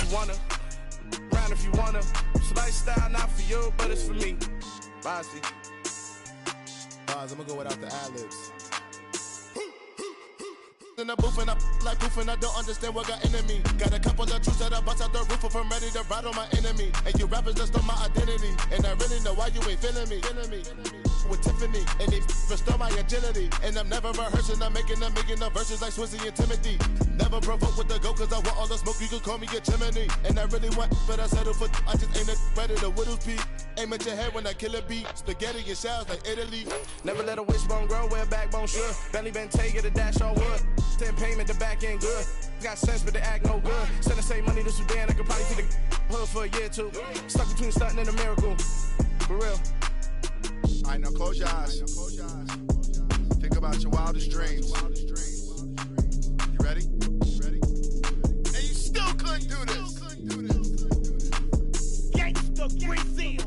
you wanna, round if you wanna. It's lifestyle not for you, but it's for me. Bossy. Bars, I'm gonna go without the ad-libs. In the booth and I like proof and I don't understand what got into me. Got a couple of truths that I bust out the roof if I'm ready to ride on my enemy. And you rappers just on my identity, and I really know why you ain't feeling me. With Tiffany, and they restore my agility. And I'm never rehearsing, I'm making a million of verses like Swizzy and Timothy. Never provoke with the go, cause I want all the smoke, you can call me a chimney. And I really want, but I settle for, I just ain't ready to whittles peak. Aim at your head when I kill a beat. Spaghetti and shells like Italy. Never let a wishbone grow where a backbone should. Bentley Bentay, get a dash on wood. 10 payment, the back end good. Got sense, but they act no good. Send the same money to Sudan, I could probably see the hood for a year or two. Stuck between stunting and a miracle. For real. Alright, now close your eyes. Think about your wildest dreams. You ready? And you still couldn't do this. Gangsta Brazil.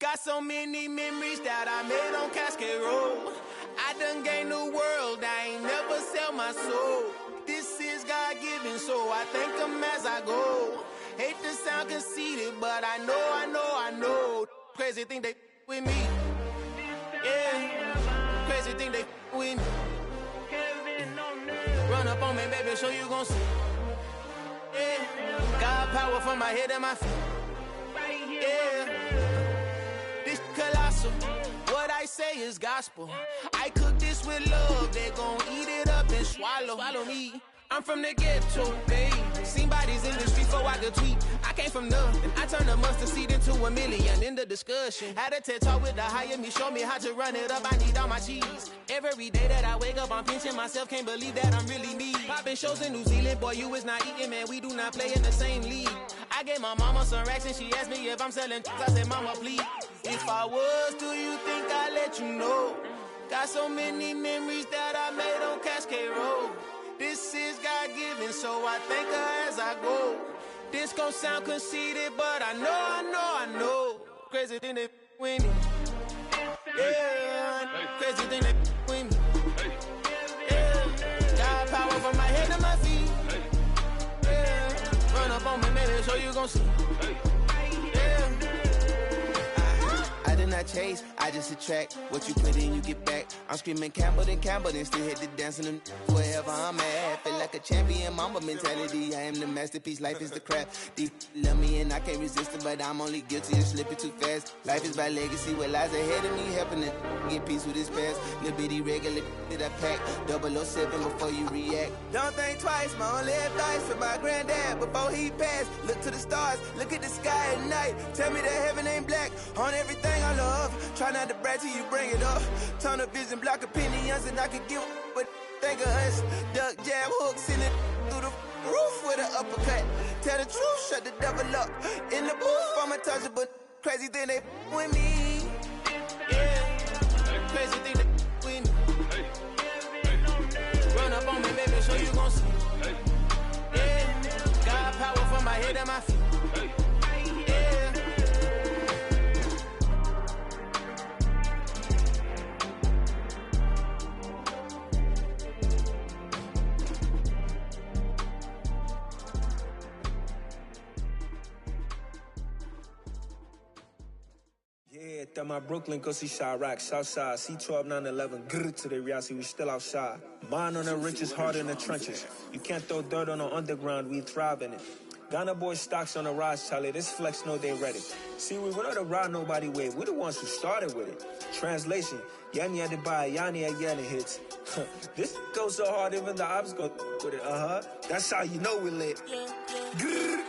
Got so many memories that I made on Cascade Road. I done gained the world, I ain't never sell my soul. This is God-given, so I thank him as I go. Hate to sound conceited, but I know. Crazy thing they with me. Yeah, crazy thing they with me. Run up on me, baby, show you gon' see. Yeah, God power from my head and my feet. Yeah, this colossal. What I say is gospel. I cook this with love, they gon' eat it up and swallow me. I'm from the ghetto, babe. Seen bodies in the streets, so I could tweet. I came from nothing. I turned a mustard seed into a million. In the discussion, had a TED talk with the higher me, show me how to run it up. I need all my cheese. Every day that I wake up, I'm pinching myself. Can't believe that I'm really me. Popping shows in New Zealand, boy, you is not eating, man. We do not play in the same league. I gave my mama some racks and she asked me if I'm selling. I said, mama, please. If I was, do you think I'd let you know? Got so many memories that I made on Cascade Road. This is God-given, so I thank her as I go. This gon' sound conceited, but I know. Crazy thing they with me. Yeah, crazy thing they with me. Yeah, God power from my head to my feet. Yeah, run up on me, maybe, so you gon' see. Yeah. I did not chase, I just attract. What you put in, you get back. I'm screaming Campbell, then still hit the dancing and wherever I'm at. Feel like a champion, mamba mentality. I am the masterpiece, life is the crap. Deep love me and I can't resist it, but I'm only guilty of slipping too fast. Life is by legacy, what lies ahead of me, helping to get peace with this past. Little bitty regular that I pack, 007 before you react. Don't think twice, my only advice for my granddad before he passed. Look to the stars, look at the sky at night. Tell me that heaven ain't black on everything I love. Try not to brag till you bring it up. Turn of vision, block opinions, and I could give but think of us. Duck, jab, hooks in it through the roof with an uppercut. Tell the truth, shut the devil up. In the booth, I'm untouchable. Crazy thing they with me. Yeah, crazy thing they with me. Run up on me, baby, so you gon' see. Yeah, God power from my head and my feet. Yeah. Yeah, that my Brooklyn, go see Chirac, Southside, C12, 911, grrr to the reality, we still outside. Mine on the riches, hard in the trenches. You can't throw dirt on the underground, we thrive in it. Ghana boys stocks on the rise, Charlie, this flex know they ready. See, we not to ride nobody wave, we the ones who started with it. Translation, Yanni had to buy, Yanni had Yanni hits. This goes so hard, even the ops go with it, That's how you know we lit. Grrr.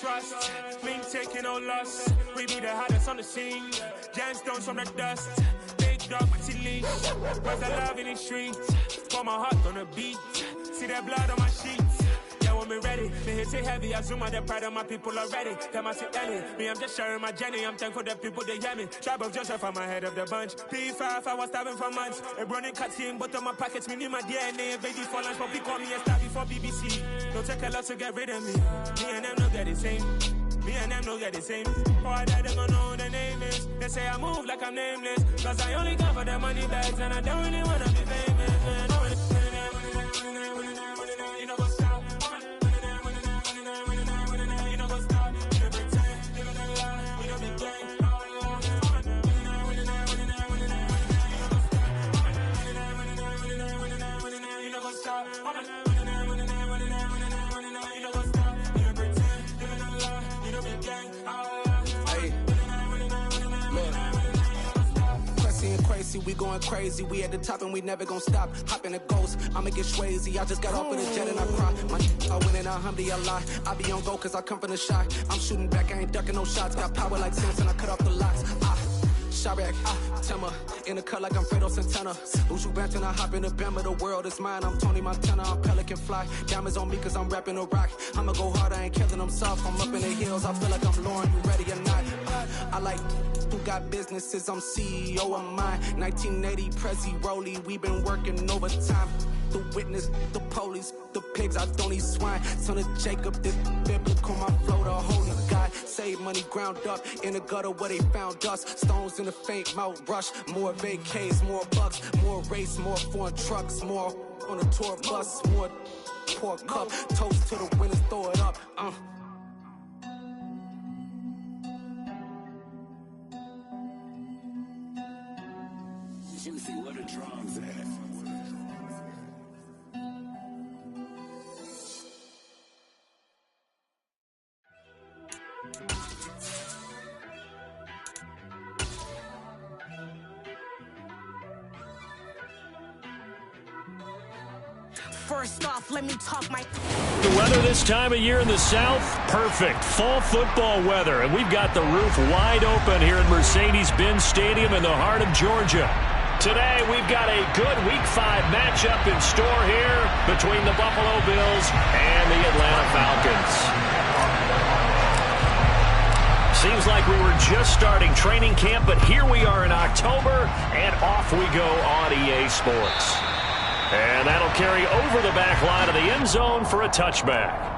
Trust, me taking no loss. We be the hardest on the scene. Gemstones from the dust. Big dog, what's he leash? Where's the love in the streets? pour my heart on the beat. See that blood on my sheets. Yeah, when we ready, they hit it heavy. I zoom out the pride of my people already. Them I see Ellie. Me, I'm just sharing my journey. I'm thankful that people they hear me. Tribe of Joseph, I'm ahead of the bunch. P5, I was starving for months. A running cutscene, but on my pockets, me need my DNA. Baby for lunch, but we call me a star before BBC. Don't take a lot to get rid of me. Me and them don't get the same. Me and them don't get the same. Boy, that them don't know who the name is. They say I move like I'm nameless. Cause I only come for the money bags and I don't really wanna be famous. You know what's up? You know what's up? You pretend, living a lie. We don't be gang. You know what's up? We going crazy, we at the top and we never gonna stop. Hop in a ghost, I'ma get swayzy. I just got off of the jet and I cry. My I win and I alhamdulillah. I be on go cause I come from the shot. I'm shooting back, I ain't ducking no shots. Got power like Samson, I cut off the locks. Sharek, Timmer, in the cut like I'm Fredo Santana. Ushu Banton, I hop in the Bama, the world is mine. I'm Tony Montana, I'm Pelican Fly. Diamonds on me cause I'm rapping a rock. I'ma go hard, I ain't killing them soft. I'm up in the hills, I feel like I'm Lauren, you ready or not? I like who got businesses, I'm CEO of mine. 1980, Prezi Rolly, we been working overtime. The witness, the police, the pigs, I don't eat swine. Son of Jacob, this biblical, my flow, the holy God. Save money ground up in the gutter where they found us. Stones in the faint mouth rush. More vacays, more bucks, more race, more foreign trucks, more on a tour bus, more pour cup. Toast to the winners, throw it up. Juicy, what a drums at. First off, let me talk my... The weather this time of year in the South, perfect. Fall football weather, and we've got the roof wide open here at Mercedes-Benz Stadium in the heart of Georgia. Today, we've got a good Week 5 matchup in store here between the Buffalo Bills and the Atlanta Falcons. Seems like we were just starting training camp, but here we are in October, and off we go on EA Sports. And that'll carry over the back line of the end zone for a touchback.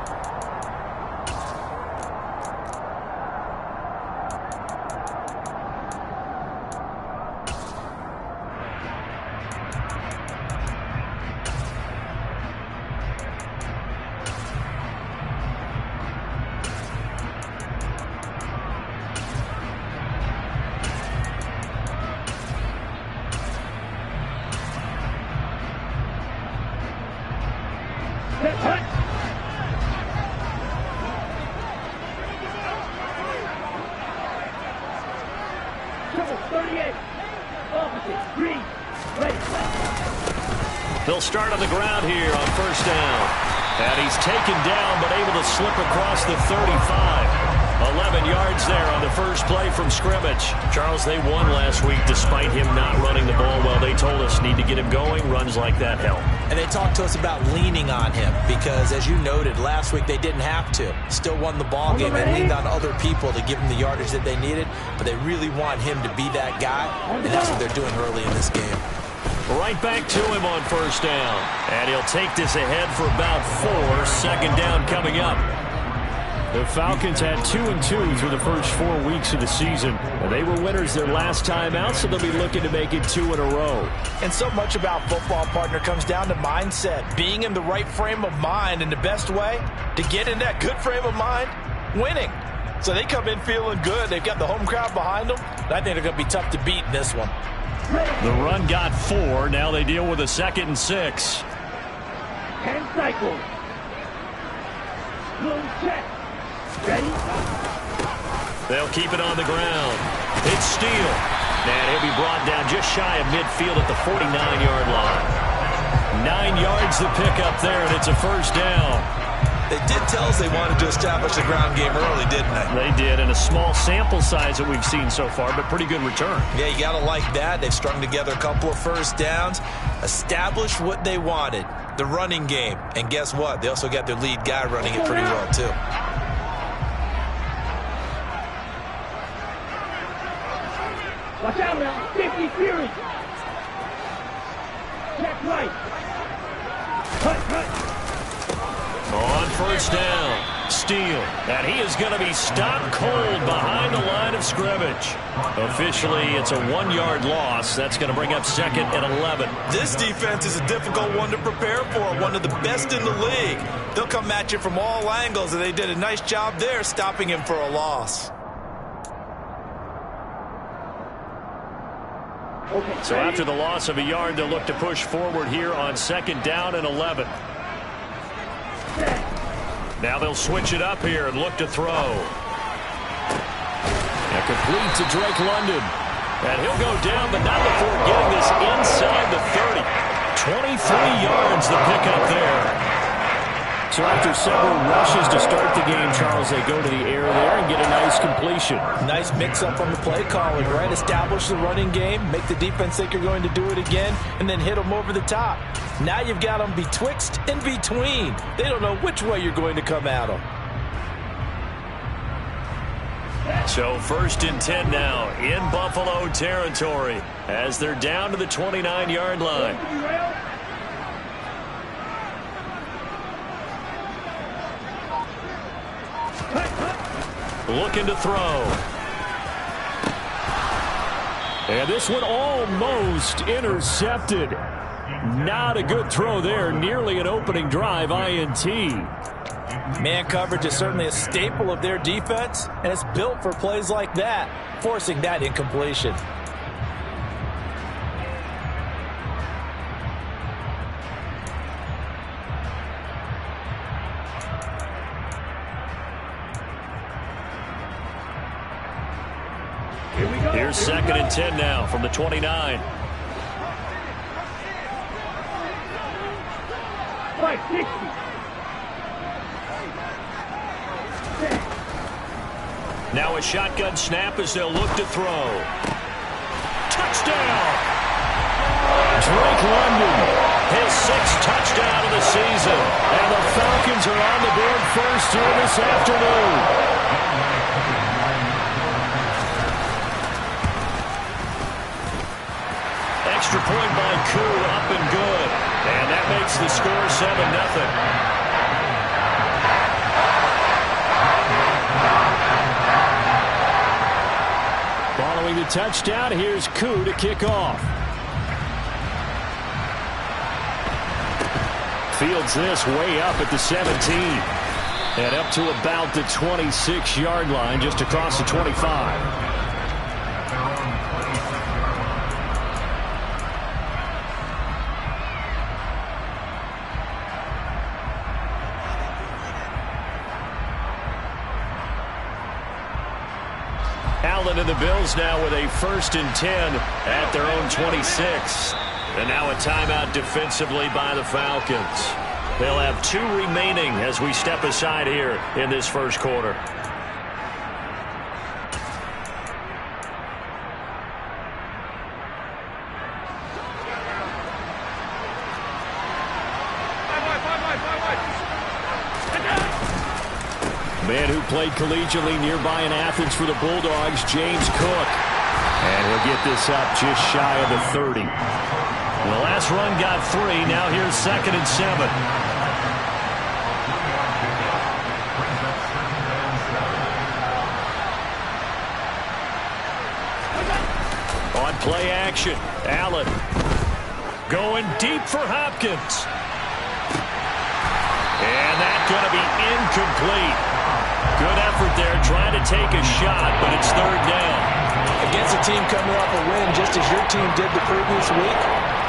They'll start on the ground here on first down. And he's taken down, but able to slip across the 35. 11 yards there on the first play from scrimmage. Charles, they won last week despite him not running the ball well. They told us need to get him going. Runs like that help. And they talked to us about leaning on him because, as you noted, last week they didn't have to. Still won the ball game and leaned on other people to give them the yardage that they needed. But they really want him to be that guy, and that's what they're doing early in this game. Right back to him on first down. And he'll take this ahead for about 4. Second down coming up. The Falcons had 2-2 through the first 4 weeks of the season. And they were winners their last time out, so they'll be looking to make it 2 in a row. And so much about football, partner, comes down to mindset. Being in the right frame of mind, and the best way to get in that good frame of mind, winning. So they come in feeling good. They've got the home crowd behind them. I think they're going to be tough to beat in this one. The run got 4. Now they deal with a 2nd and 6. 10 cycles. Boom, check. Ready? They'll keep it on the ground. It's Steele. And he'll be brought down just shy of midfield at the 49-yard line. 9 yards to pick up there, and it's a first down. They did tell us they wanted to establish the ground game early, didn't they? They did, and a small sample size that we've seen so far, but pretty good return. Yeah, you got to like that. They've strung together a couple of first downs, established what they wanted, the running game. And guess what? They also got their lead guy running it pretty well, too. Watch out now. 50 Fury. Check right. Cut. On first down, Steele. And he is going to be stopped cold behind the line of scrimmage. Officially, it's a 1-yard loss. That's going to bring up second and 11. This defense is a difficult one to prepare for, one of the best in the league. They'll come at you from all angles, and they did a nice job there stopping him for a loss. So after the loss of a yard, they'll look to push forward here on second down and 11. Now they'll switch it up here and look to throw. And complete to Drake London. And he'll go down, but not before getting this inside the 30. 23 yards the pickup there. So after several rushes to start the game, Charles, they go to the air there and get a nice completion. Nice mix-up on the play calling, right? Establish the running game, make the defense think you're going to do it again, and then hit them over the top. Now you've got them betwixt and between. They don't know which way you're going to come at them. So first and 10 now in Buffalo territory as they're down to the 29-yard line. Looking to throw. And this one almost intercepted. Not a good throw there. Nearly an opening drive INT. Man coverage is certainly a staple of their defense, and it's built for plays like that, forcing that incompletion. Here's second and 10 now from the 29. Now a shotgun snap as they'll look to throw. Touchdown! Drake London, his 6th touchdown of the season. And the Falcons are on the board first here this afternoon. Extra point by Koo, up and good. And that makes the score 7-0. Following the touchdown, here's Koo to kick off. Fields this way up at the 17. And up to about the 26-yard line, just across the 25. Allen and the Bills now with a 1st and 10 at their own 26. And now a timeout defensively by the Falcons. They'll have 2 remaining as we step aside here in this first quarter. Man who played collegiately nearby in Athens for the Bulldogs, James Cook. And he'll get this up just shy of the 30. The last run got 3. Now here's 2nd and 7. On play action, Allen going deep for Hopkins. And that's going to be incomplete. Good effort there, trying to take a shot, but it's 3rd down. Against a team coming off a win, just as your team did the previous week,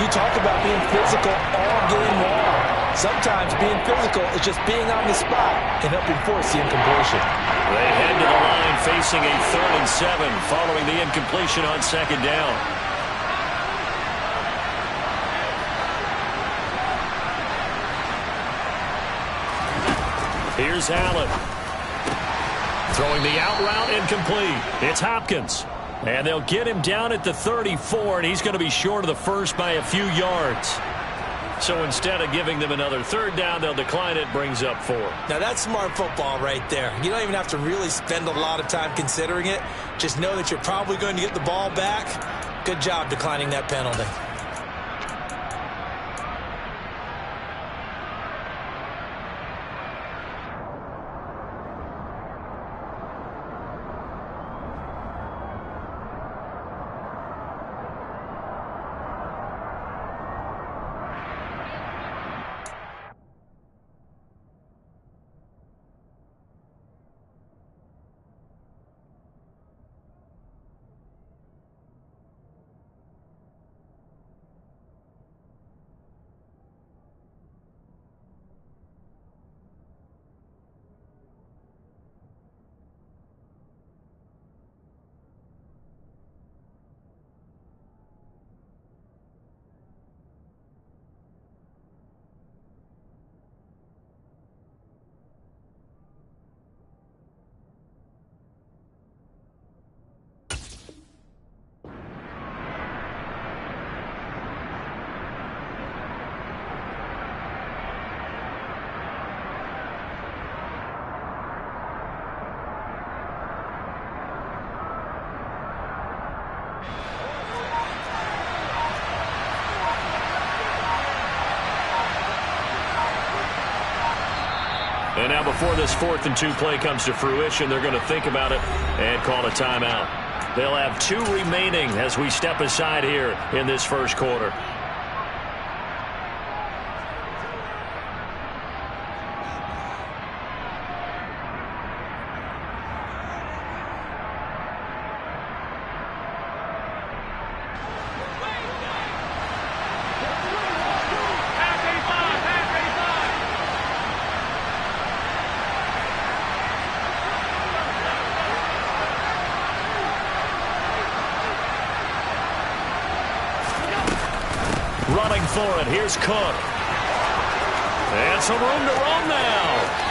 you talk about being physical all game long. Sometimes being physical is just being on the spot and helping force the incompletion. They head to the line facing a 3rd and 7 following the incompletion on 2nd down. Here's Allen. Throwing the out route incomplete. It's Hopkins. And they'll get him down at the 34, and he's going to be short of the first by a few yards. So instead of giving them another third down, they'll decline it, brings up 4. Now, that's smart football right there. You don't even have to really spend a lot of time considering it. Just know that you're probably going to get the ball back. Good job declining that penalty. And now before this 4th and 2 play comes to fruition, they're going to think about it and call a timeout. They'll have 2 remaining as we step aside here in this first quarter. Running for it. Here's Cook. And some room to run now.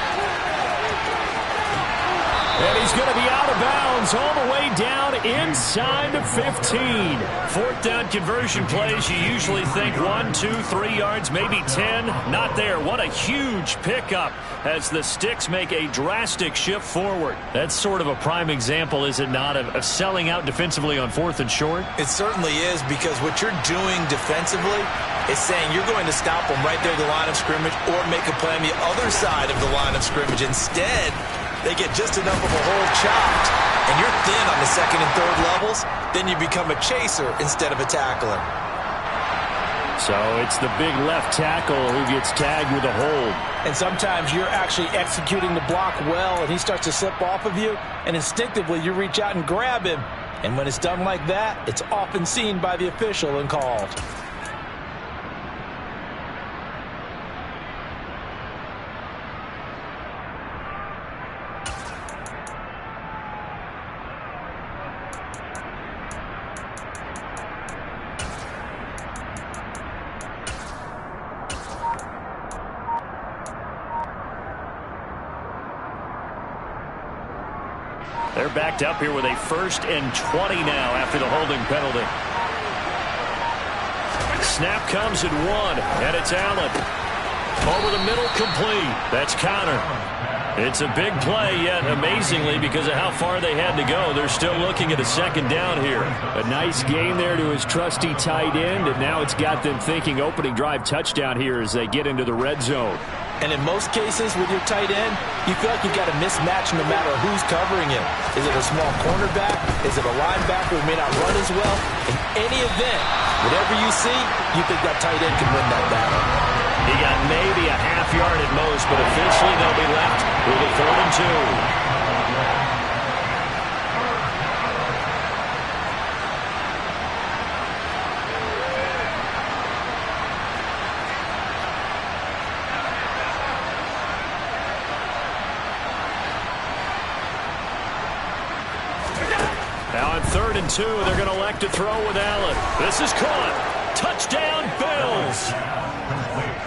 And he's going to be out of bounds all the way down inside the 15. 4th down conversion plays, you usually think 1, 2, 3 yards, maybe 10. Not there. What a huge pickup as the Sticks make a drastic shift forward. That's sort of a prime example, is it not, of selling out defensively on 4th and short? It certainly is, because what you're doing defensively is saying you're going to stop them right there at the line of scrimmage or make a play on the other side of the line of scrimmage. Instead, they get just enough of a hole chopped, and you're thin on the 2nd and 3rd levels, then you become a chaser instead of a tackler. So it's the big left tackle who gets tagged with a hold. And sometimes you're actually executing the block well, and he starts to slip off of you, and instinctively you reach out and grab him. And when it's done like that, it's often seen by the official and called. They're backed up here with a 1st and 20 now after the holding penalty. Snap comes at 1, and it's Allen. Over the middle, complete. That's Connor. It's a big play, yet amazingly, because of how far they had to go, they're still looking at a 2nd down here. A nice gain there to his trusty tight end, and now it's got them thinking opening drive touchdown here as they get into the red zone. And in most cases with your tight end, you feel like you've got a mismatch no matter who's covering him. Is it a small cornerback? Is it a linebacker who may not run as well? In any event, whatever you see, you think that tight end can win that battle. He got maybe a half yard at most, but eventually they'll be left with a 3rd and 2. Now on 3rd and 2, they're going to elect to throw with Allen. This is caught. Touchdown, Bills.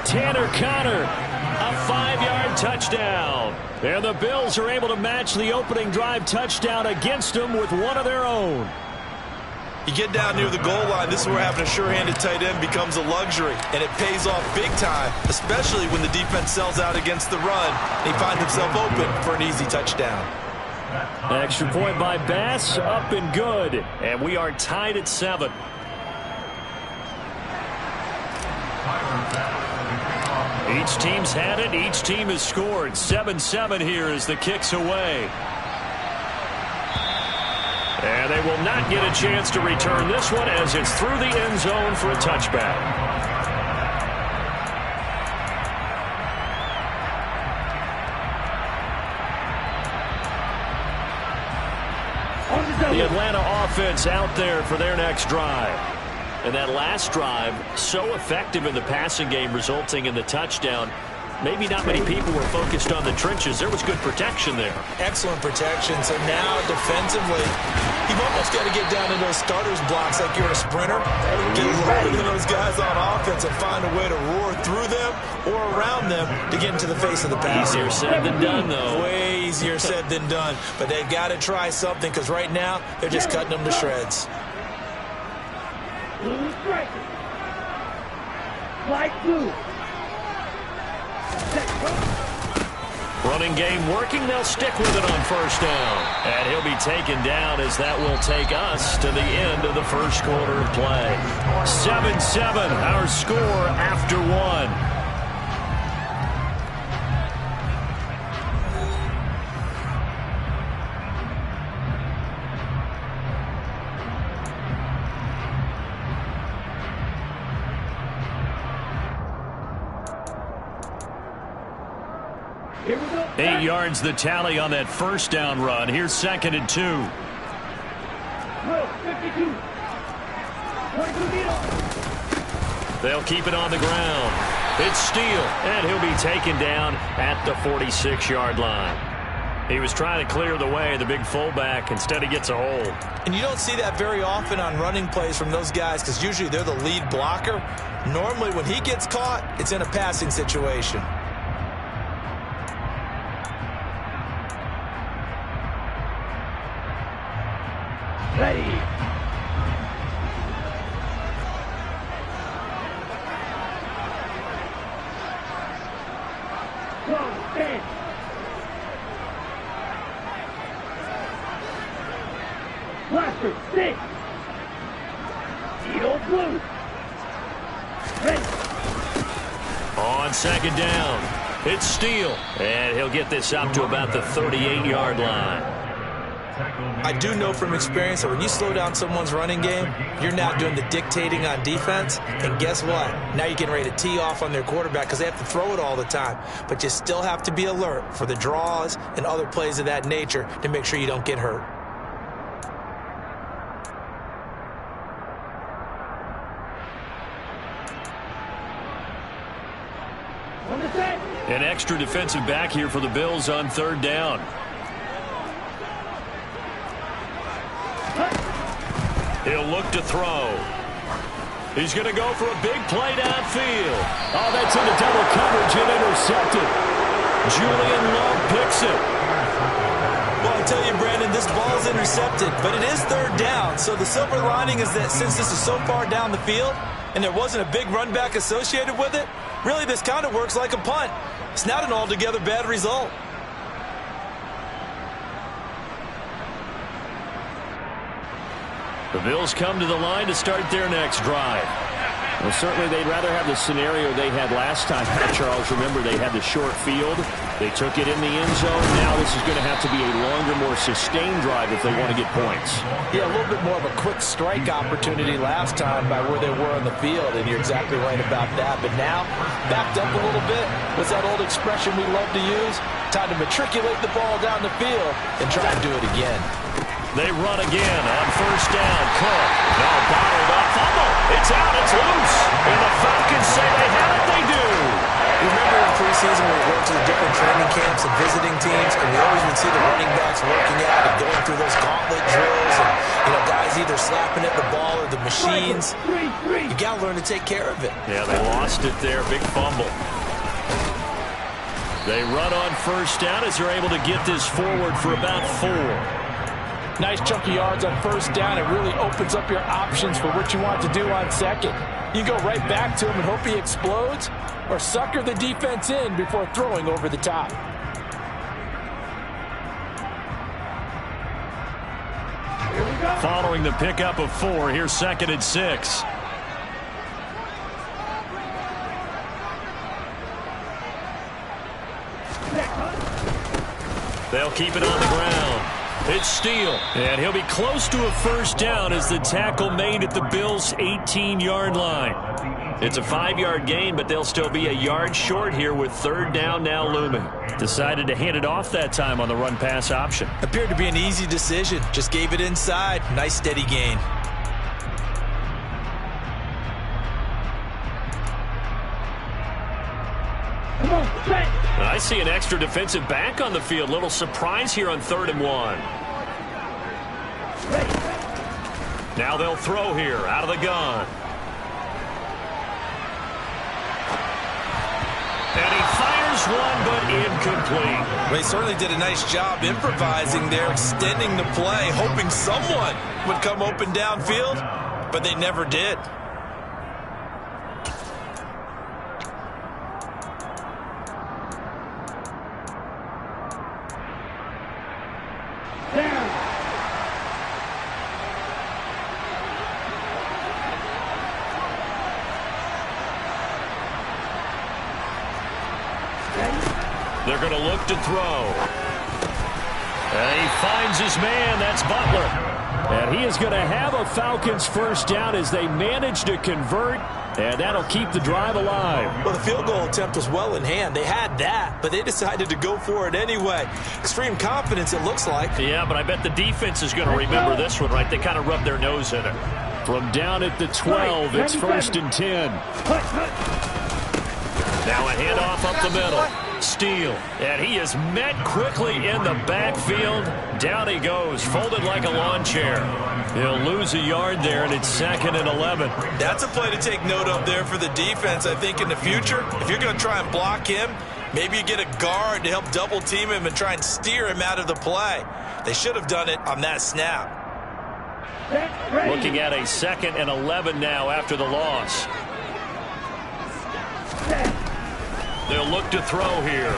Tanner Connor, a 5-yard touchdown. And the Bills are able to match the opening drive touchdown against them with one of their own. You get down near the goal line, this is where having a sure-handed tight end becomes a luxury, and it pays off big time, especially when the defense sells out against the run, and he finds himself open for an easy touchdown. Extra point by Bass, up and good, and we are tied at 7. Each team's had it. Each team has scored. 7-7 here as the kick's away. And they will not get a chance to return this one as it's through the end zone for a touchback. The Atlanta offense out there for their next drive. And that last drive, so effective in the passing game, resulting in the touchdown. Maybe not many people were focused on the trenches. There was good protection there. Excellent protection. So now defensively, you've almost got to get down to those starters blocks like you're a sprinter. Get lower than those guys on offense and find a way to roar through them or around them to get into the face of the pass. Easier said than done, though. Way easier said than done. But they've got to try something because right now they're just cutting them to shreds. Blue striker. Light blue. Running game working. They'll stick with it on first down. And he'll be taken down as that will take us to the end of the first quarter of play. 7-7, our score after 1. Here we go. 8 yards the tally on that first down run. Here's 2nd and 2. 52. 22 meters. They'll keep it on the ground. It's Steele, and he'll be taken down at the 46-yard line. He was trying to clear the way, the big fullback. Instead, he gets a hold. And you don't see that very often on running plays from those guys because usually they're the lead blocker. Normally, when he gets caught, it's in a passing situation. Ready. Go, stand. Blaster, stick. Steel blue. Ready. On 2nd down, it's Steele, and he'll get this up to about the 38-yard line. I do know from experience that when you slow down someone's running game, you're now doing the dictating on defense. And guess what? Now you're getting ready to tee off on their quarterback because they have to throw it all the time. But you still have to be alert for the draws and other plays of that nature to make sure you don't get hurt. An extra defensive back here for the Bills on 3rd down. He'll look to throw. He's going to go for a big play downfield. Oh, that's into double coverage and intercepted. Julian Love picks it. Well, I tell you, Brandon, this ball is intercepted, but it is 3rd down. So the silver lining is that since this is so far down the field and there wasn't a big run back associated with it, really this kind of works like a punt. It's not an altogether bad result. The Bills come to the line to start their next drive. Well, certainly they'd rather have the scenario they had last time. Charles, remember, they had the short field. They took it in the end zone. Now this is going to have to be a longer, more sustained drive if they want to get points. Yeah, a little bit more of a quick strike opportunity last time by where they were on the field, and you're exactly right about that. But now, backed up a little bit. What's that old expression we love to use? Time to matriculate the ball down the field and try and do it again. They run again on 1st down. Cook. No, bottled up. Fumble. It's out. It's loose. And the Falcons say they have it. They do. Remember in preseason when we went to the different training camps and visiting teams, and we always would see the running backs working out and going through those gauntlet drills, and guys either slapping at the ball or the machines. You got to learn to take care of it. Yeah, they lost it there. Big fumble. They run on first down as they're able to get this forward for about 4. Nice chunky yards on first down. It really opens up your options for what you want to do on second. You go right back to him and hope he explodes, or sucker the defense in before throwing over the top. Following the pickup of 4, here's 2nd and 6. They'll keep it on the ground. It's Steele, and he'll be close to a first down as the tackle made at the Bills' 18-yard line. It's a 5-yard gain, but they'll still be a yard short here with 3rd down now looming. Decided to hand it off that time on the run-pass option. Appeared to be an easy decision. Just gave it inside. Nice steady gain. I see an extra defensive back on the field. Little surprise here on 3rd and 1. Now they'll throw here out of the gun. And he fires one, but incomplete. Well, he certainly did a nice job improvising there, extending the play, hoping someone would come open downfield, but they never did. They're going to look to throw. And he finds his man. That's Butler. And he is going to have a Falcons first down as they manage to convert. And that'll keep the drive alive. Well, the field goal attempt was well in hand. They had that, but they decided to go for it anyway. Extreme confidence, it looks like. Yeah, but I bet the defense is going to remember this one, right? They kind of rubbed their nose in it. From down at the 12, it's 1st and 10. Now a handoff up the middle. Steele, and he is met quickly in the backfield. Down he goes, folded like a lawn chair. He'll lose a yard there, and it's 2nd and 11. That's a play to take note of there for the defense, I think, in the future. If you're going to try and block him, maybe you get a guard to help double team him and try and steer him out of the play. They should have done it on that snap. Looking at a 2nd and 11 now after the loss. They'll look to throw here.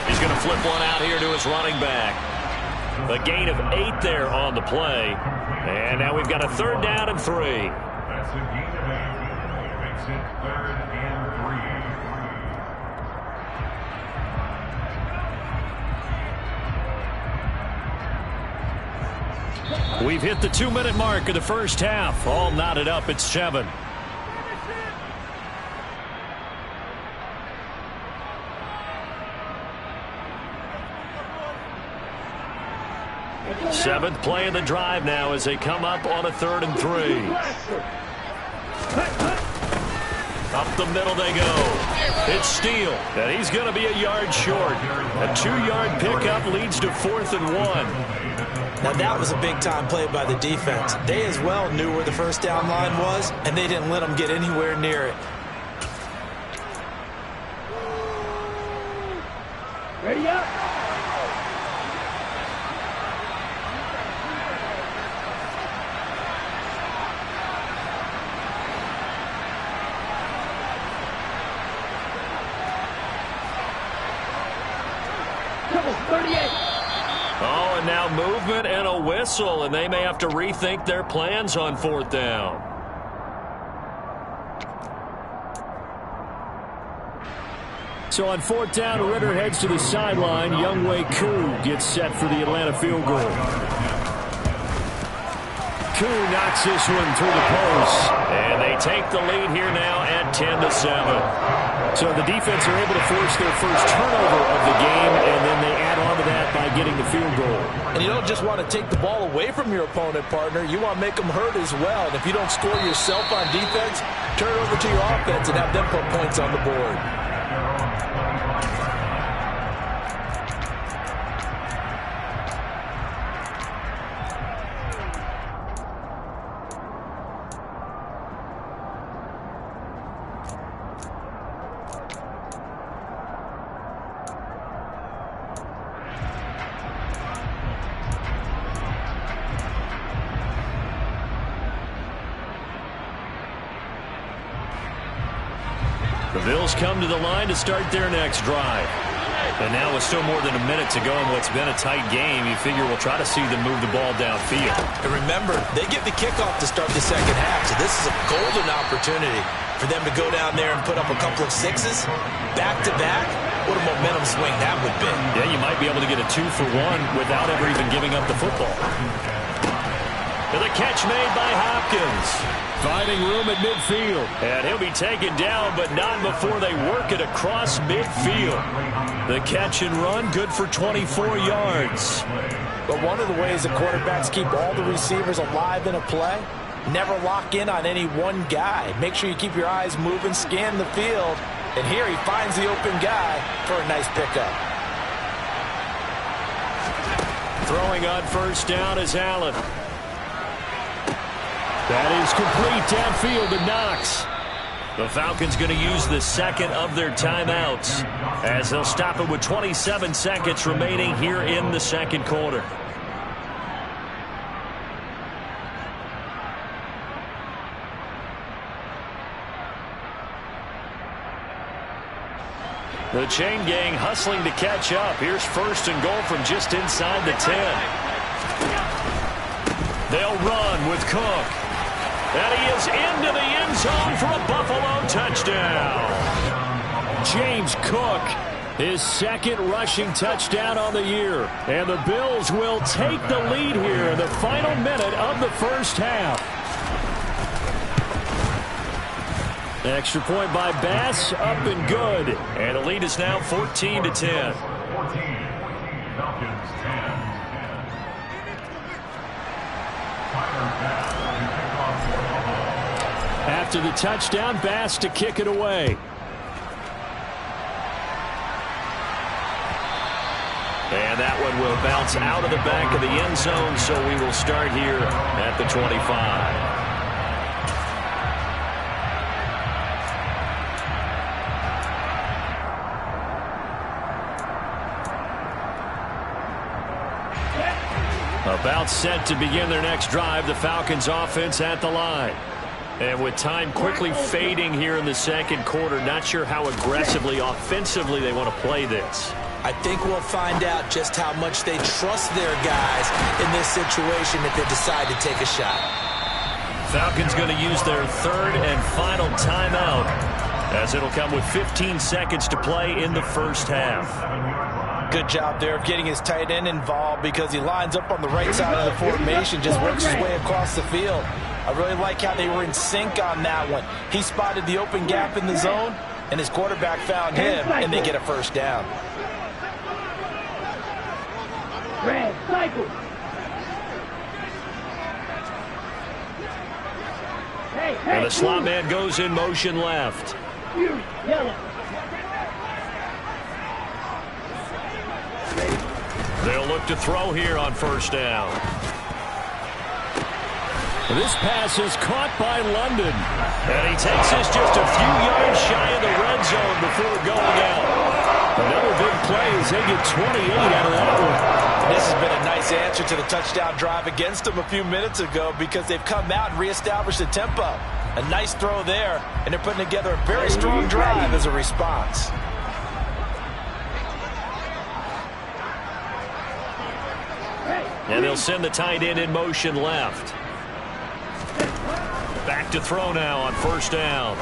He's going to flip one out here to his running back. A gain of 8 there on the play. And now we've got a 3rd down and 3. That's a gain of 8. Makes it 3rd and 3. We've hit the 2-minute mark of the first half. All knotted up at 7. Seventh play of the drive now as they come up on a 3rd and 3. Up the middle they go. It's Steele, and he's going to be a yard short. A 2-yard pickup leads to 4th and 1. Now that was a big-time play by the defense. They as well knew where the first down line was, and they didn't let them get anywhere near it. Ready up. Oh, and now movement and a whistle, and they may have to rethink their plans on 4th down. So on 4th down, Ritter heads to the sideline. Younghoe Koo gets set for the Atlanta field goal. Koo knocks this one through the post, and they take the lead here now at 10-7. So the defense are able to force their first turnover of the game, and then they add on to that by getting the field goal. And you don't just want to take the ball away from your opponent, partner. You want to make them hurt as well. And if you don't score yourself on defense, turn it over to your offense and have them put points on the board. The Bills come to the line to start their next drive. And now with still more than a minute to go in what's been a tight game, you figure we'll try to see them move the ball downfield. And remember, they get the kickoff to start the second half, so this is a golden opportunity for them to go down there and put up a couple of sixes back-to-back. What a momentum swing that would be. Yeah, you might be able to get a 2-for-1 without ever even giving up the football. And the catch made by Hopkins. Finding room at midfield. And he'll be taken down, but not before they work it across midfield. The catch and run, good for 24 yards. But one of the ways the quarterbacks keep all the receivers alive in a play, never lock in on any one guy. Make sure you keep your eyes moving, scan the field. And here he finds the open guy for a nice pickup. Throwing on first down is Allen. That is complete downfield to Knox. The Falcons going to use the second of their timeouts as they'll stop it with 27 seconds remaining here in the second quarter. The chain gang hustling to catch up. Here's first and goal from just inside the 10. They'll run with Cook. And he is into the end zone for a Buffalo touchdown. James Cook, his second rushing touchdown on the year. And the Bills will take the lead here in the final minute of the first half. Extra point by Bass, up and good. And the lead is now 14-10. 14, Falcons 10. After the touchdown, Bass to kick it away. And that one will bounce out of the back of the end zone, so we will start here at the 25. About set to begin their next drive, the Falcons offense at the line. And with time quickly fading here in the second quarter, not sure how aggressively, offensively they want to play this. I think we'll find out just how much they trust their guys in this situation if they decide to take a shot. Falcons going to use their third and final timeout as it'll come with 15 seconds to play in the first half. Good job there of getting his tight end involved because he lines up on the right side of the formation, just works his way across the field. I really like how they were in sync on that one. He spotted the open gap in the zone, and his quarterback found him, and they get a first down. Red cycle. And the slot man goes in motion left. Yellow. They'll look to throw here on first down. This pass is caught by London. And he takes this just a few yards shy of the red zone before going out. Another big play as they get 28 out of that one. This has been a nice answer to the touchdown drive against them a few minutes ago because they've come out and reestablished the tempo. A nice throw there, and they're putting together a very strong drive as a response. And they'll send the tight end in motion left. Back to throw now on first down.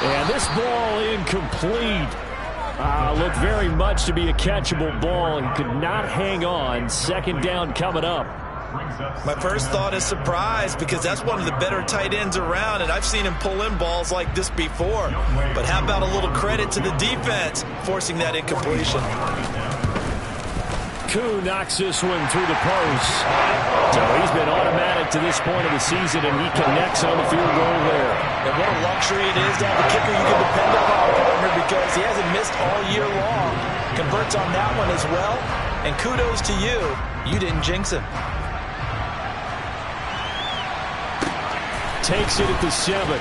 And this ball incomplete. Looked very much to be a catchable ball and could not hang on. Second down coming up. My first thought is surprise because that's one of the better tight ends around, and I've seen him pull in balls like this before. But how about a little credit to the defense forcing that incompletion? Koo knocks this one through the post. So he's been automatic to this point of the season, and he connects on the field goal there. And what a luxury it is to have a kicker you can depend upon, partner, because he hasn't missed all year long. Converts on that one as well. And kudos to you. You didn't jinx him. Takes it at the 7.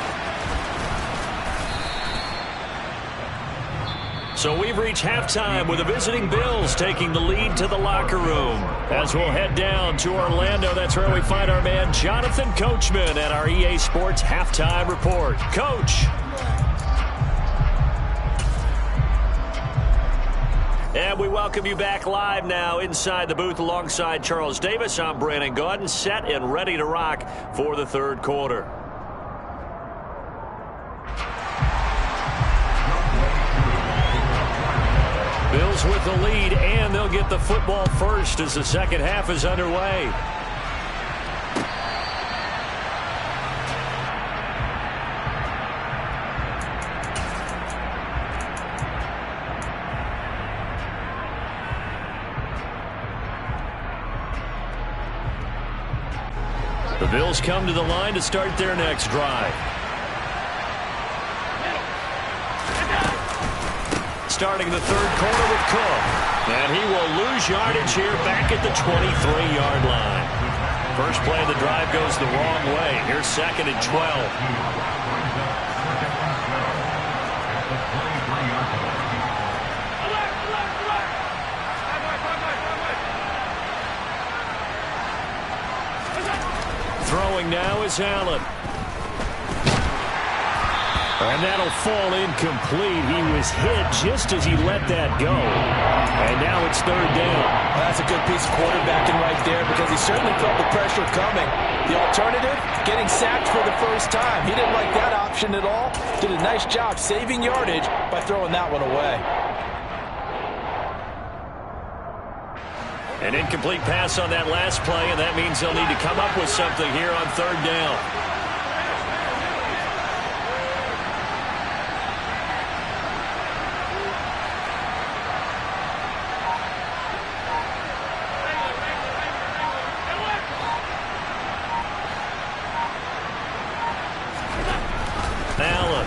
So we've reached halftime with the visiting Bills taking the lead to the locker room. As we'll head down to Orlando, that's where we find our man Jonathan Coachman at our EA Sports Halftime Report. Coach. We welcome you back live now inside the booth alongside Charles Davis. I'm Brandon Gaudin, set and ready to rock for the third quarter. Bills with the lead, and they'll get the football first as the second half is underway. The Bills come to the line to start their next drive. Starting the third quarter with Cook. And he will lose yardage here back at the 23-yard line. First play of the drive goes the wrong way. Here's second and 12. Throwing now is Allen. And that'll fall incomplete. He was hit just as he let that go. And now it's third down. Well, that's a good piece of quarterbacking right there because he certainly felt the pressure coming. The alternative, getting sacked for the first time. He didn't like that option at all. Did a nice job saving yardage by throwing that one away. An incomplete pass on that last play, and that means they'll need to come up with something here on third down. Allen.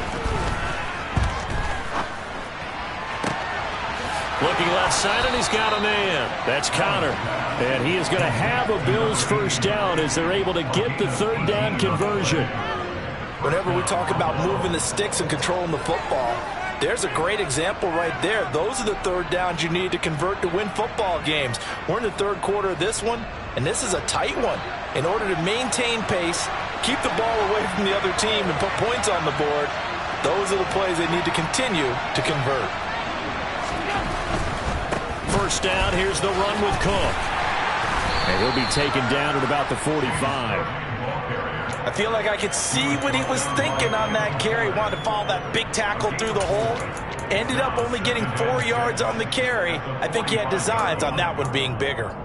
Looking left side, and he's got a man. That's Connor. And he is going to have a Bills first down as they're able to get the third down conversion. Whenever we talk about moving the sticks and controlling the football, there's a great example right there. Those are the third downs you need to convert to win football games. We're in the third quarter of this one, and this is a tight one. In order to maintain pace, keep the ball away from the other team, and put points on the board, those are the plays they need to continue to convert. First down, here's the run with Cook. And he'll be taken down at about the 45. I feel like I could see what he was thinking on that carry. Wanted to follow that big tackle through the hole. Ended up only getting 4 yards on the carry. I think he had designs on that one being bigger.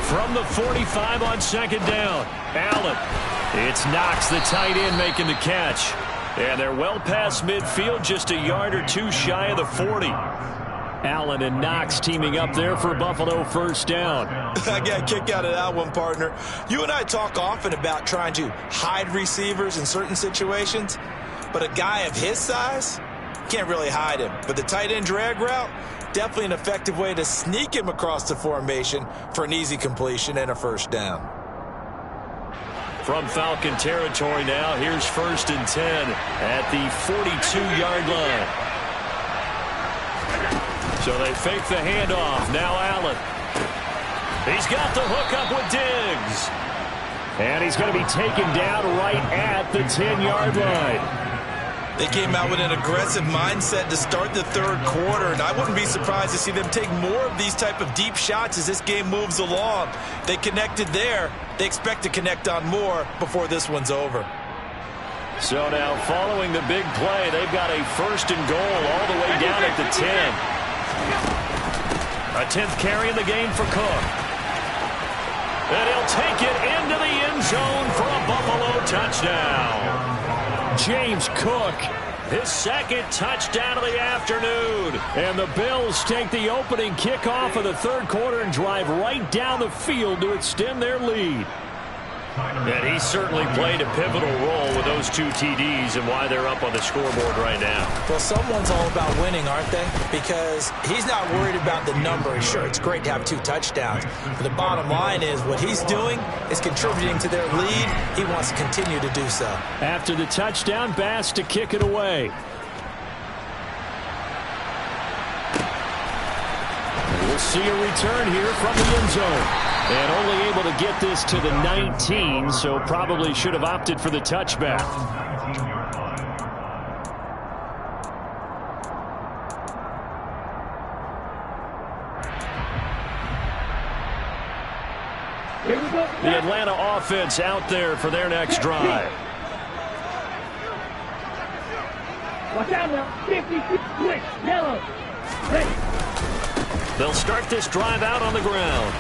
From the 45 on second down, Allen. It's Knox, the tight end, making the catch. And they're well past midfield, just a yard or two shy of the 40. Allen and Knox teaming up there for Buffalo first down. I got a kick out of that one, partner. You and I talk often about trying to hide receivers in certain situations, but a guy of his size can't really hide him. But the tight end drag route, definitely an effective way to sneak him across the formation for an easy completion and a first down. From Falcon territory now, here's first and 10 at the 42-yard line. So they fake the handoff. Now Allen. He's got the hook up with Diggs. And he's going to be taken down right at the 10-yard line. They came out with an aggressive mindset to start the third quarter, and I wouldn't be surprised to see them take more of these type of deep shots as this game moves along. They connected there. They expect to connect on more before this one's over. So now following the big play, they've got a first and goal all the way down at the 10. A 10th carry in the game for Cook. And he'll take it into the end zone for a Buffalo touchdown. James Cook, his second touchdown of the afternoon. And the Bills take the opening kickoff of the third quarter and drive right down the field to extend their lead. And he certainly played a pivotal role with those 2 TDs and why they're up on the scoreboard right now. Well, someone's all about winning, aren't they? Because he's not worried about the number. Sure, it's great to have 2 touchdowns. But the bottom line is what he's doing is contributing to their lead. He wants to continue to do so. After the touchdown, Bass to kick it away. We'll see a return here from the end zone. And only able to get this to the 19, so probably should have opted for the touchback. The Atlanta offense out there for their next drive. Watch out now. 56, switch, yellow. Ready. They'll start this drive out on the ground.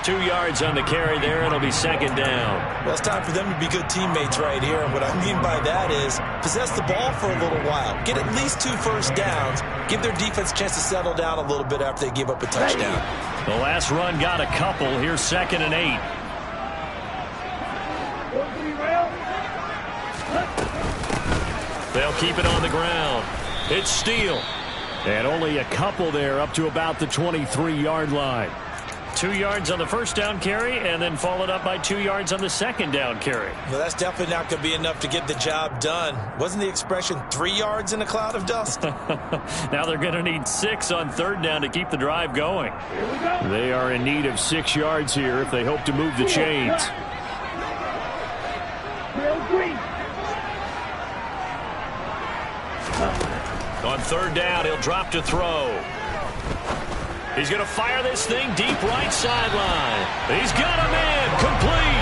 2 yards on the carry there. It'll be second down. Well, it's time for them to be good teammates right here. And what I mean by that is possess the ball for a little while. Get at least 2 first downs. Give their defense a chance to settle down a little bit after they give up a touchdown. The last run got a couple. Here's 2nd and 8. They'll keep it on the ground. It's Steele. And only a couple there up to about the 23-yard line. 2 yards on the first down carry and then followed up by 2 yards on the second down carry. Well, that's definitely not going to be enough to get the job done. Wasn't the expression 3 yards in a cloud of dust? Now they're going to need 6 on third down to keep the drive going. They are in need of 6 yards here if they hope to move the chains. On third down, he'll drop to throw. He's going to fire this thing deep right sideline. He's got him in. Complete.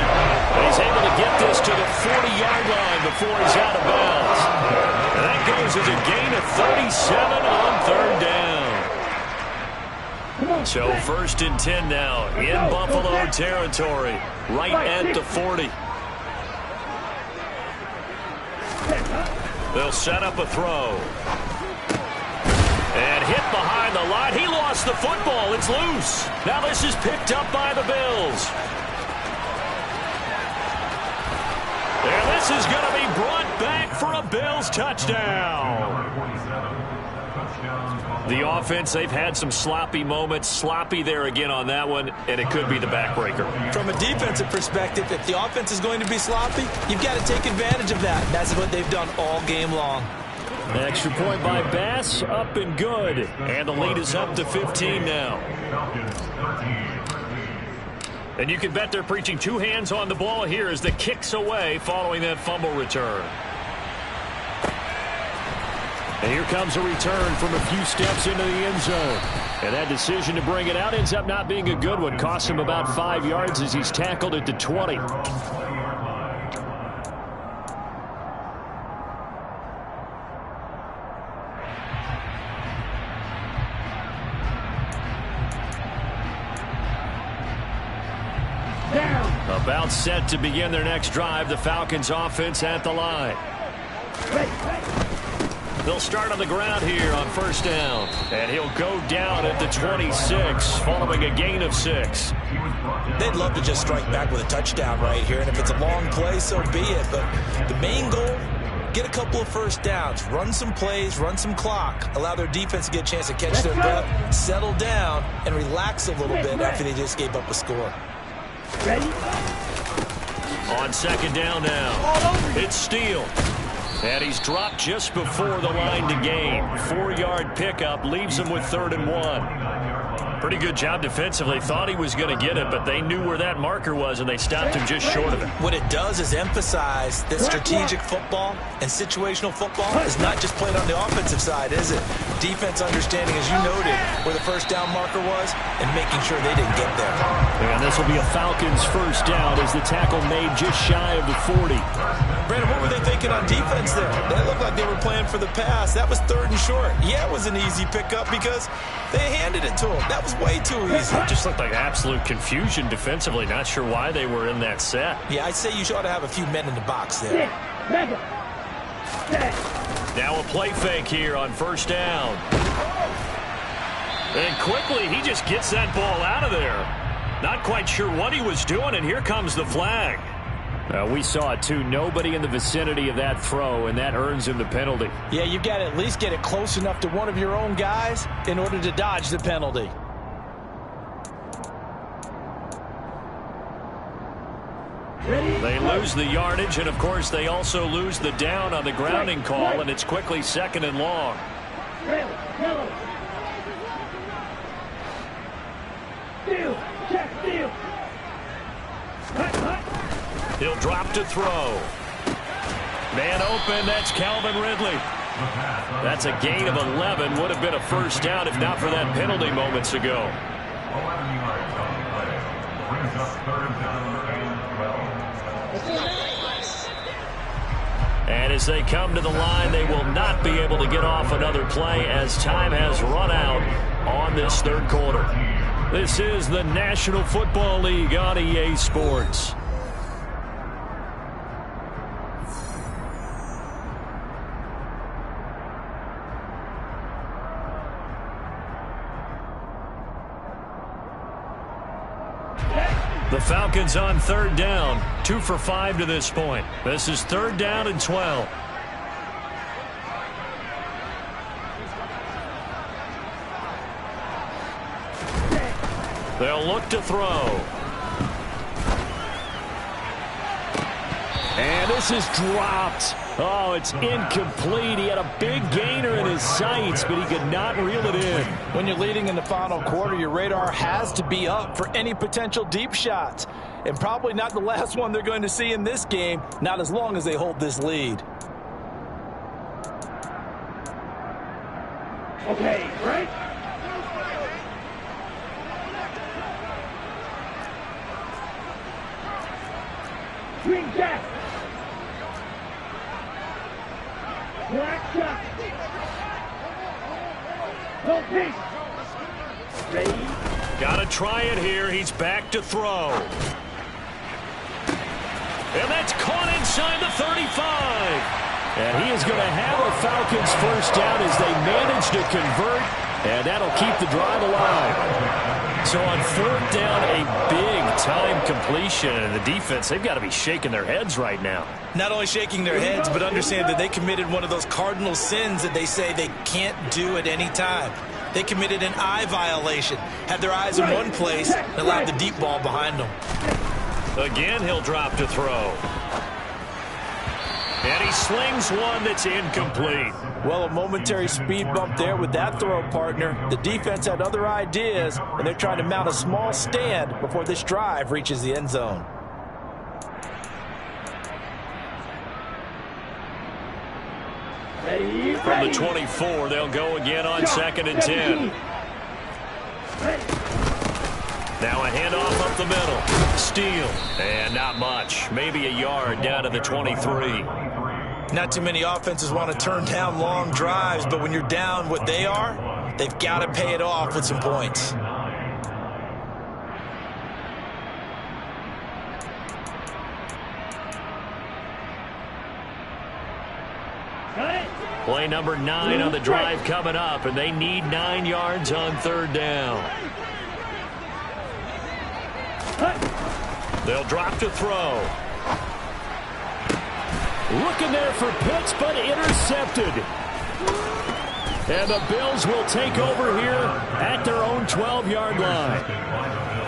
And he's able to get this to the 40-yard line before he's out of bounds. And that goes as a gain of 37 on third down. So 1st and 10 now in Buffalo territory, right at the 40. They'll set up a throw. And hit behind the line. He lost the football. It's loose. Now this is picked up by the Bills. And this is going to be brought back for a Bills touchdown. The offense, they've had some sloppy moments. Sloppy there again on that one, and it could be the backbreaker. From a defensive perspective, if the offense is going to be sloppy, you've got to take advantage of that. That's what they've done all game long. Extra point by Bass, up and good. And the lead is up to 15 now. And you can bet they're preaching 2 hands on the ball here as the kick's away following that fumble return. And here comes a return from a few steps into the end zone. And that decision to bring it out ends up not being a good one. Costs him about 5 yards as he's tackled at the 20. About set to begin their next drive. The Falcons offense at the line. They'll start on the ground here on first down. And he'll go down at the 26 following a gain of 6. They'd love to just strike back with a touchdown right here. And if it's a long play, so be it. But the main goal, get a couple of first downs. Run some plays, run some clock. Allow their defense to get a chance to catch their breath, settle down, and relax a little bit after they just gave up a score. On second down now, it's Steele. And he's dropped just before the line to gain. 4-yard pickup leaves him with 3rd and 1. Pretty good job defensively. Thought he was going to get it, but they knew where that marker was, and they stopped him just short of it. What it does is emphasize that strategic football and situational football is not just played on the offensive side, is it? Defense understanding, as you noted, where the first down marker was and making sure they didn't get there. And this will be a Falcons first down as the tackle made just shy of the 40. Brandon, what were they thinking on defense there? They looked like they were playing for the pass. That was 3rd and short. Yeah, it was an easy pickup because they handed it to him. That was way too easy. It just looked like absolute confusion defensively. Not sure why they were in that set. Yeah, I'd say you ought to have a few men in the box there. Now a play fake here on first down. And quickly, he just gets that ball out of there. Not quite sure what he was doing, and here comes the flag. We saw it too. Nobody in the vicinity of that throw, and that earns him the penalty. Yeah, you've got to at least get it close enough to one of your own guys in order to dodge the penalty. They lose the yardage, and of course they also lose the down on the grounding call, and it's quickly 2nd and long. He'll drop to throw. Man open, that's Calvin Ridley. That's a gain of 11. Would have been a first down if not for that penalty moments ago. 11 yards on the play. Brings up 3rd down and 12. And as they come to the line, they will not be able to get off another play as time has run out on this 3rd quarter. This is the National Football League on EA Sports. The Falcons on 3rd down, 2 for 5 to this point. This is 3rd down and 12. They'll look to throw. And this is dropped. Oh, it's incomplete. He had a big gainer in his sights, but he could not reel it in. When you're leading in the final quarter, your radar has to be up for any potential deep shots. And probably not the last one they're going to see in this game, not as long as they hold this lead. Okay, right? Green jack. Black shot. No peace. Ready? Got to try it here. He's back to throw. And that's caught inside the 35. And he is going to have a Falcons first down as they manage to convert, and that'll keep the drive alive. So on 4th down, a big-time completion, and the defense, they've got to be shaking their heads right now. Not only shaking their heads, but understand that they committed one of those cardinal sins that they say they can't do at any time. They committed an eye violation, had their eyes in one place, and allowed the deep ball behind them. Again, he'll drop to throw. And he slings one that's incomplete. Well, a momentary speed bump there with that throw, partner. The defense had other ideas, and they're trying to mount a small stand before this drive reaches the end zone. From the 24, they'll go again on 2nd and 10. Now a handoff up the middle. Steal. And not much. Maybe a yard down to the 23. Not too many offenses want to turn down long drives, but when you're down what they are, they've got to pay it off with some points. Play number 9 on the drive coming up, and they need 9 yards on 3rd down. They'll drop to throw. Looking there for Pitts, but intercepted. And the Bills will take over here at their own 12-yard line.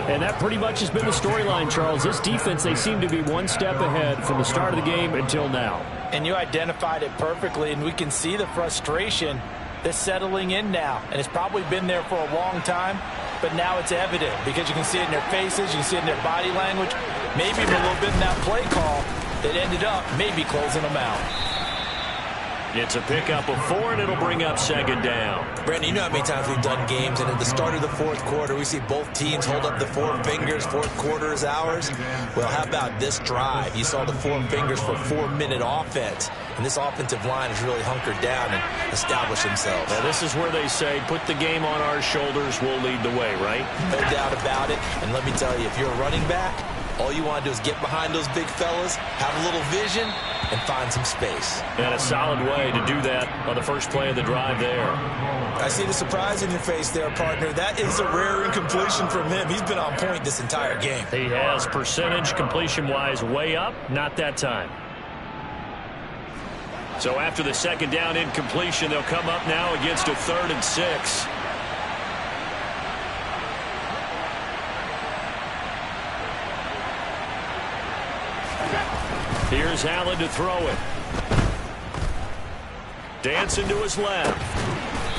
And that pretty much has been the storyline, Charles. This defense, they seem to be one step ahead from the start of the game until now. And you identified it perfectly, and we can see the frustration that's settling in now. And it's probably been there for a long time, but now it's evident because you can see it in their faces, you can see it in their body language, maybe even a little bit in that play call that ended up maybe closing them out. It's a pickup of 4, and it'll bring up 2nd down. Brandon, you know how many times we've done games, and at the start of the 4th quarter, we see both teams hold up the 4 fingers, 4th quarter is ours. Well, how about this drive? You saw the 4 fingers for 4-minute offense, and this offensive line has really hunkered down and established themselves. Now, this is where they say, put the game on our shoulders, we'll lead the way, right? No doubt about it, and let me tell you, if you're a running back, All you want to do is get behind those big fellas, have a little vision, and find some space. And a solid way to do that on the first play of the drive there. I see the surprise in your face there, partner. That is a rare incompletion from him. He's been on point this entire game. He has percentage completion-wise way up, not that time. So after the second down incompletion, they'll come up now against a 3rd and 6. Here's Allen to throw it. Dancing to his left.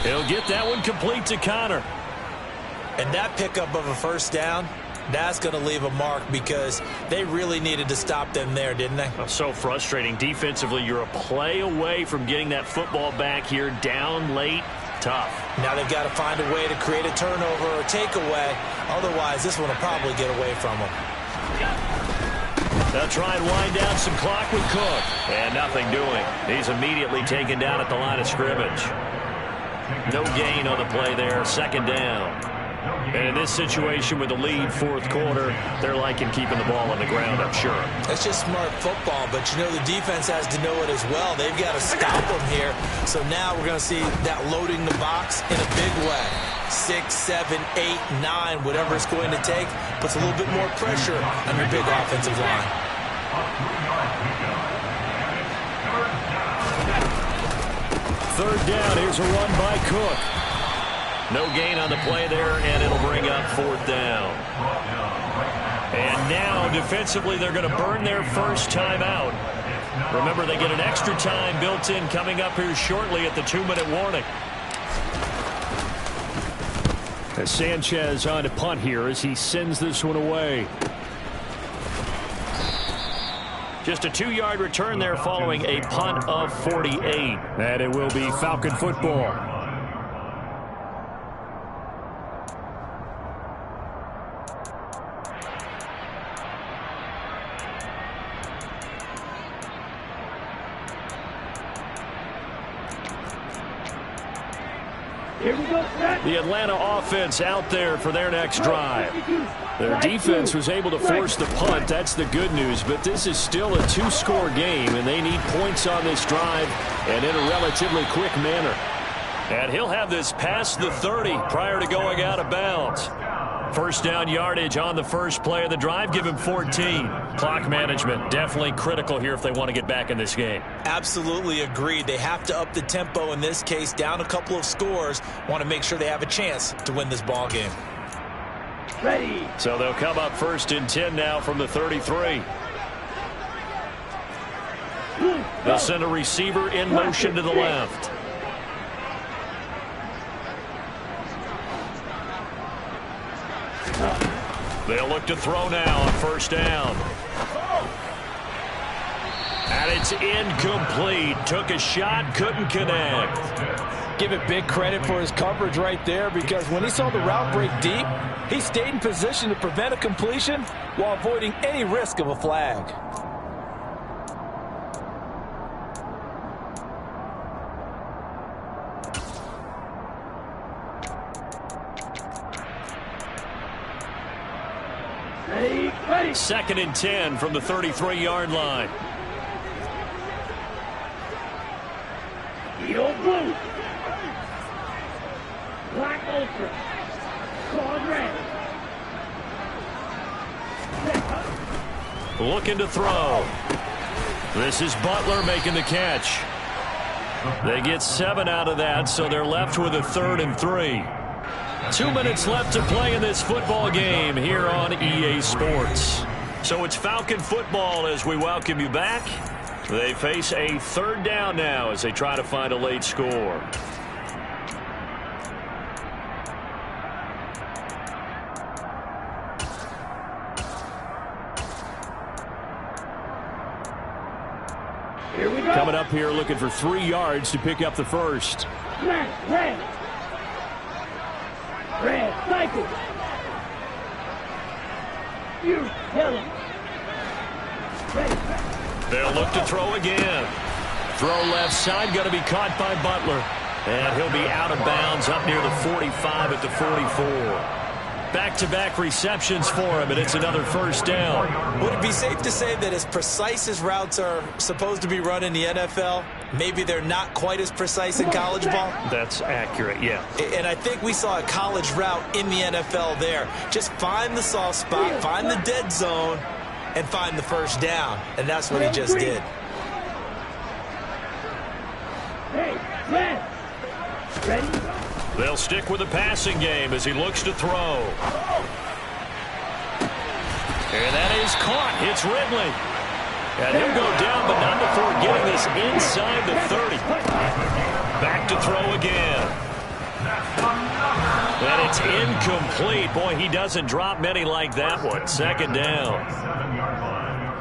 He'll get that one complete to Connor. And that pickup of a first down, that's going to leave a mark because they really needed to stop them there, didn't they? Oh, so frustrating. Defensively, you're a play away from getting that football back here down late. Tough. Now they've got to find a way to create a turnover or takeaway. Otherwise, this one will probably get away from them. They'll try and wind down some clock with Cook. And nothing doing. He's immediately taken down at the line of scrimmage. No gain on the play there. Second down. And in this situation with the lead, fourth quarter, they're liking keeping the ball on the ground, I'm sure. That's just smart football, but you know the defense has to know it as well. They've got to stop them here. So now we're going to see that loading the box in a big way. 6, 7, 8, 9, whatever it's going to take, puts a little bit more pressure on your big offensive line. Third down, here's a run by Cook. No gain on the play there, and it'll bring up 4th down. And now, defensively, they're going to burn their first time out. Remember, they get an extra time built in coming up here shortly at the 2-minute warning. As Sanchez on to punt here as he sends this one away. Just a 2-yard return there following a punt of 48. And it will be Falcon football. The Atlanta offense out there for their next drive. Their defense was able to force the punt. That's the good news. But this is still a 2-score game, and they need points on this drive and in a relatively quick manner. And he'll have this past the 30 prior to going out of bounds. First down yardage on the first play of the drive. Give him 14. Clock management definitely critical here if they want to get back in this game. Absolutely agreed. They have to up the tempo in this case. Down a couple of scores. Want to make sure they have a chance to win this ball game. Ready. So they'll come up 1st and 10 now from the 33. They'll send a receiver in motion to the left. They'll look to throw now on first down. And it's incomplete. Took a shot, couldn't connect. Give it big credit for his coverage right there, because when he saw the route break deep, he stayed in position to prevent a completion while avoiding any risk of a flag. Ready. 2nd and 10 from the 33-yard line. Eagle blue. Black ultra. Claw red. Looking to throw. This is Butler making the catch. They get 7 out of that, so they're left with a 3rd and 3. 2 minutes left to play in this football game here on EA Sports. So it's Falcon football as we welcome you back. They face a 3rd down now as they try to find a late score. Here we go. Coming up here looking for 3 yards to pick up the first. Red. Red, cycle. You, yellow. Ready. They'll look to throw again. Throw left side, going to be caught by Butler. And he'll be out of bounds up near the 45 at the 44. back-to-back receptions for him, and it's another first down. Would it be safe to say that as precise as routes are supposed to be run in the NFL, maybe they're not quite as precise in college ball? That's accurate, yeah. And I think we saw a college route in the NFL there. Just find the soft spot, find the dead zone, and find the first down. And that's what he just did. Ready? They'll stick with the passing game as he looks to throw. And that is caught. It's Ridley. And he'll go down, but not before getting this inside the 30. Back to throw again. And it's incomplete. Boy, he doesn't drop many like that one. Second down.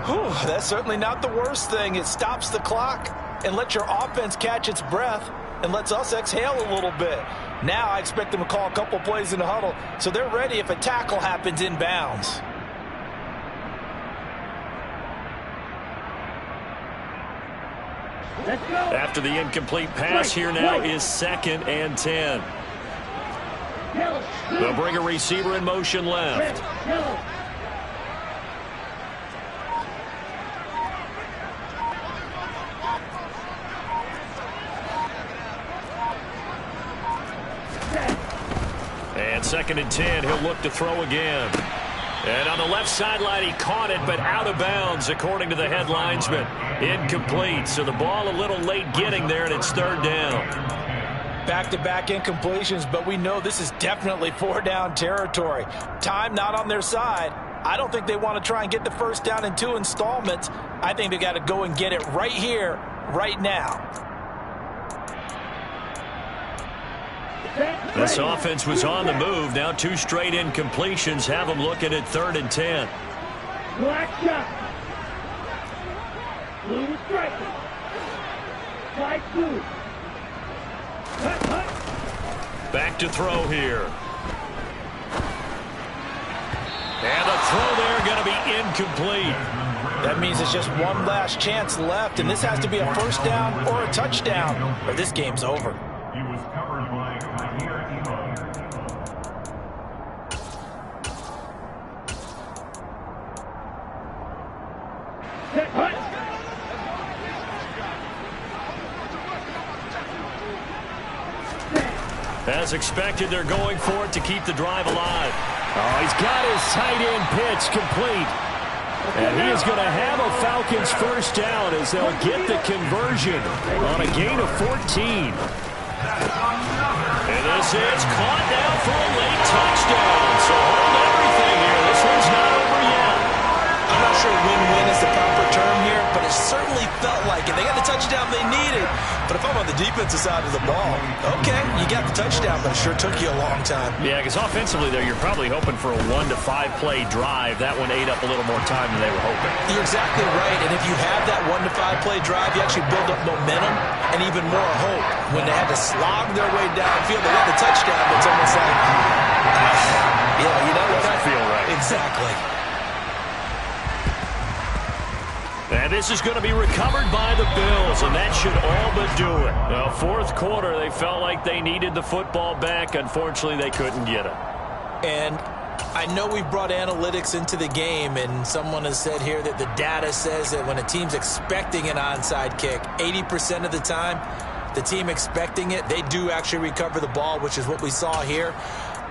Whew, that's certainly not the worst thing. It stops the clock and lets your offense catch its breath and lets us exhale a little bit. Now I expect them to call a couple plays in the huddle so they're ready if a tackle happens inbounds. Let's go. After the incomplete pass, here now is 2nd and 10. They'll bring a receiver in motion left. And 2nd and 10, he'll look to throw again. And on the left sideline, he caught it, but out of bounds, according to the head linesman. Incomplete, so the ball a little late getting there, and it's 3rd down. Back-to-back incompletions, but we know this is definitely 4-down territory. Time not on their side. I don't think they want to try and get the first down in 2 installments. I think they got to go and get it right here, right now. This offense was on the move. Now 2 straight incompletions have them looking at 3rd and 10. Black shot. Blue striker. White blue. Back to throw here. And a throw there going to be incomplete. That means it's just one last chance left, and this has to be a first down or a touchdown, or this game's over. He was covered by As expected, they're going for it to keep the drive alive. Oh, he's got his tight end pitch complete. And he is going to have a Falcons first down as they'll get the conversion on a gain of 14. And this is caught now for a late touchdown. So hold everything here. This one's not over yet. I'm not sure win-win is the proper term here, but it certainly felt like it. They got the touchdown they needed. But if I'm on the defensive side of the ball, okay, you got the touchdown, but it sure took you a long time. Yeah, because offensively there, you're probably hoping for a 1 to 5 play drive. That one ate up a little more time than they were hoping. You're exactly right, and if you have that 1 to 5 play drive, you actually build up momentum and even more hope. When they had to slog their way downfield, they got the touchdown, but it's almost like, yeah, you know what? Doesn't feel right. Exactly. And this is going to be recovered by the Bills, and that should all but do it. Now, 4th quarter, they felt like they needed the football back. Unfortunately, they couldn't get it. And I know we've brought analytics into the game, and someone has said here that the data says that when a team's expecting an onside kick, 80% of the time, the team expecting it, they do actually recover the ball, which is what we saw here.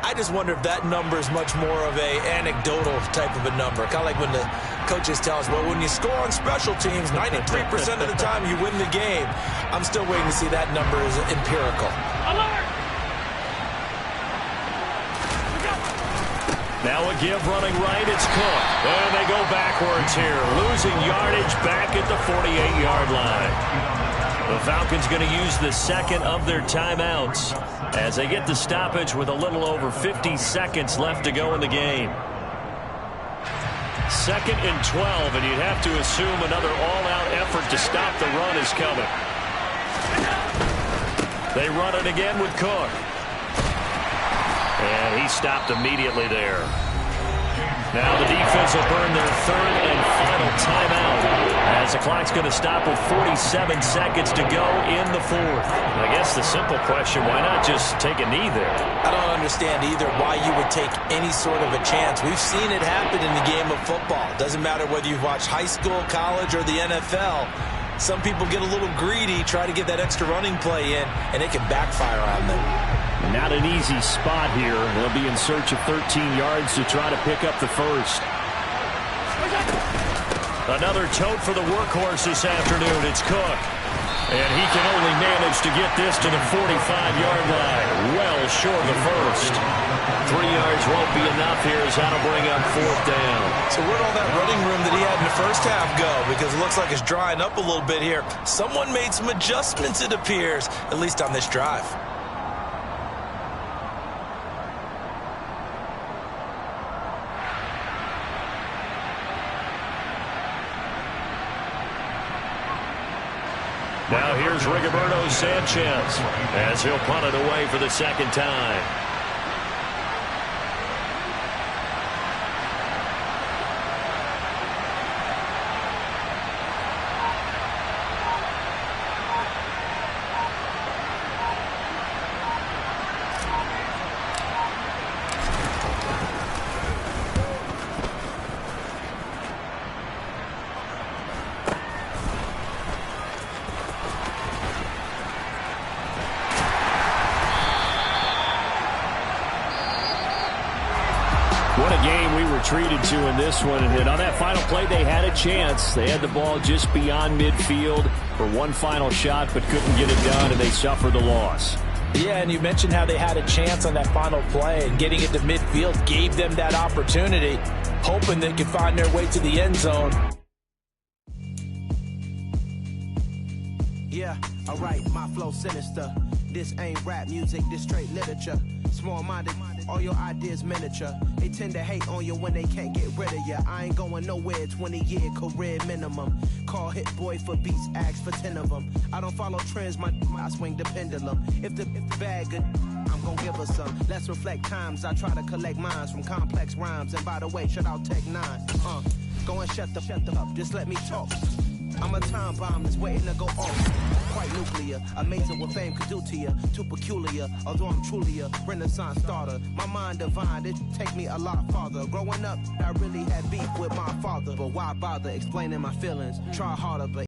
I just wonder if that number is much more of a anecdotal type of a number. Kind of like when the coaches tell us, well, when you score on special teams, 93% of the time you win the game. I'm still waiting to see that number as empirical. Alert! Now a give running right, it's Cook. And they go backwards here, losing yardage back at the 48-yard line. The Falcons going to use the 2nd of their timeouts as they get the stoppage with a little over 50 seconds left to go in the game. 2nd and 12, and you'd have to assume another all-out effort to stop the run is coming. They run it again with Cook. And he stopped immediately there. Now the defense will burn their third and final timeout as the clock's going to stop with 47 seconds to go in the fourth. I guess the simple question, why not just take a knee there? I don't understand either why you would take any sort of a chance. We've seen it happen in the game of football. Doesn't matter whether you've watched high school, college, or the NFL. Some people get a little greedy, try to get that extra running play in, and it can backfire on them. Not an easy spot here. They'll be in search of 13 yards to try to pick up the first. Another tote for the workhorse this afternoon. It's Cook. And he can only manage to get this to the 45-yard line. Well short of the first. 3 yards won't be enough here as that'll bring up fourth down. So where'd all that running room that he had in the first half go? Because it looks like it's drying up a little bit here. Someone made some adjustments, it appears, at least on this drive. Now here's Rigoberto Sanchez as he'll punt it away for the second time. What a game we were treated to in this one. And on that final play, they had a chance. They had the ball just beyond midfield for one final shot, but couldn't get it done, and they suffered the loss. Yeah, and you mentioned how they had a chance on that final play, and getting it to midfield gave them that opportunity, hoping they could find their way to the end zone. Yeah, alright, my flow sinister. This ain't rap music, this straight literature. Small-minded, all your ideas miniature. They tend to hate on you when they can't get rid of you. I ain't going nowhere, 20-year career minimum. Call Hit Boy for beats, ask for 10 of them. I don't follow trends, I swing the pendulum. If the bag good, I'm gonna give her some. Let's reflect times, I try to collect minds from complex rhymes. And by the way, shout out Tech 9. Go and shut the up, just let me talk. I'm a time bomb that's waiting to go off. Quite nuclear, amazing what fame could do to you. Too peculiar, although I'm truly a Renaissance starter. My mind divine, it take me a lot farther. Growing up, I really had beef with my father. But why bother explaining my feelings? Try harder, but